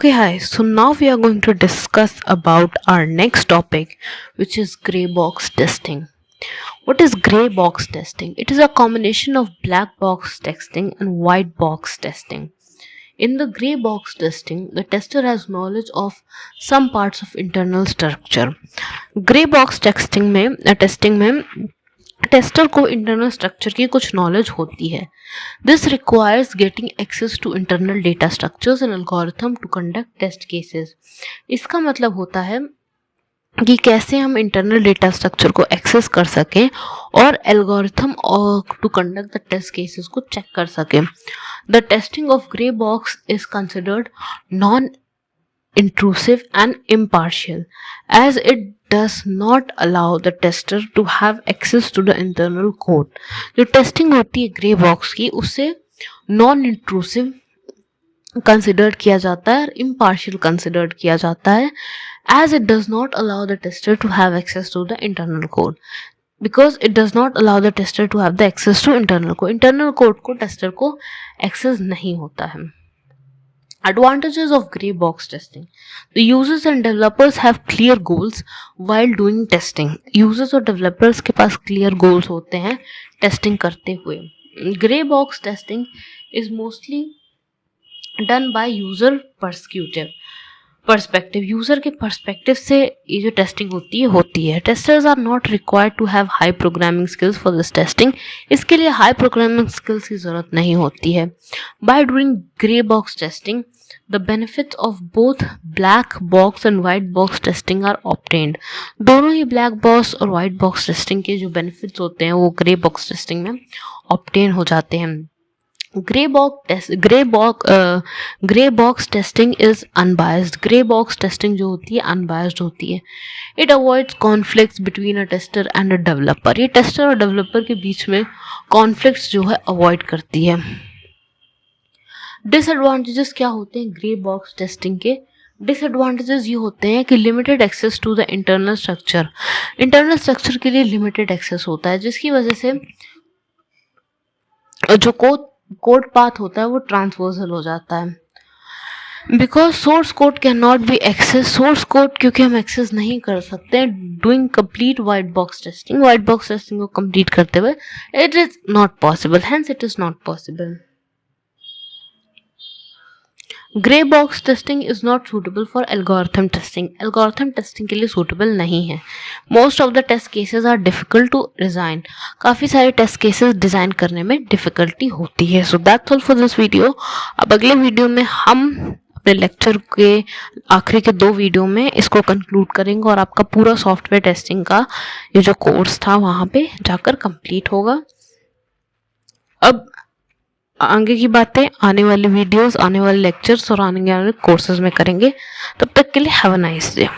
Okay, hi. So now we are going to discuss about our next topic, which is gray box testing. What is gray box testing? It is a combination of black box testing and white box testing. In the gray box testing, the tester has knowledge of some parts of internal structure. Grey box testing में tester को internal structure की कुछ knowledge होती है. This requires getting access to internal data structures and algorithm to conduct test cases. इसका मतलब होता है कि कैसे हम इंटरनल डेटा स्ट्रक्चर को एक्सेस कर सकें और algorithm to conduct the test cases को चेक कर सकें. The testing of grey box is considered non intrusive and impartial as it does not allow the tester to have access to the internal code. जो testing होती है grey box की उससे non intrusive considered किया जाता है और impartial considered किया जाता है as it does not allow the tester to have access to the internal code. Because it does not allow the tester to have the access to internal code. internal code को tester को access नहीं होता है. Advantages of gray box testing. The users and developers have clear goals while doing testing. Users और developers के पास clear goals होते हैं testing करते हुए. Gray box testing is mostly done by user perspective. User के पर्सपेक्टिव से ये जो टेस्टिंग होती है. Testers are not required to have high programming skills for this testing. इसके लिए हाई प्रोग्रामिंग स्किल्स की ज़रूरत नहीं होती है. By doing grey box testing the benefits of both black box and white box testing are obtained. दोनों ही black box और वाइट बॉक्स टेस्टिंग के जो बेनिफिट्स होते हैं वो ग्रे बॉक्स टेस्टिंग में ऑब्टेन हो जाते हैं. Gray box testing is unbiased. Gray box testing जो होती है unbiased होती है. It avoids conflicts between a tester and a developer. ये टेस्टर और डेवलपर के बीच में conflicts जो है avoid करती है. Disadvantages क्या होते हैं ग्रे बॉक्स टेस्टिंग के? डिसएडवांटेजेस ये होते हैं कि limited access to the internal structure के लिए लिमिटेड एक्सेस होता है जिसकी वजह से जो कोड पाथ होता है वो ट्रांसवर्सल हो जाता है. Because source code can not be access. Source code क्योंकि हम एक्सेस नहीं कर सकते doing complete white box testing को कंप्लीट करते हुए it is not possible. Hence it is not possible. Grey box testing is not suitable for algorithm testing. Algorithm testing के लिए सूटेबल नहीं है. Most of the test cases are difficult to design. काफ़ी सारे test cases design करने में difficulty होती है. So that's all for this video. अब अगले वीडियो में हम अपने लेक्चर के आखिरी के 2 वीडियो में इसको कंक्लूड करेंगे और आपका पूरा सॉफ्टवेयर टेस्टिंग का ये जो कोर्स था वहाँ पे जाकर कंप्लीट होगा. अब आगे की बातें आने वाले वीडियोस, आने वाले लेक्चर्स और आने वाले कोर्सेज में करेंगे. तब तक के लिए हैव अ नाइस डे.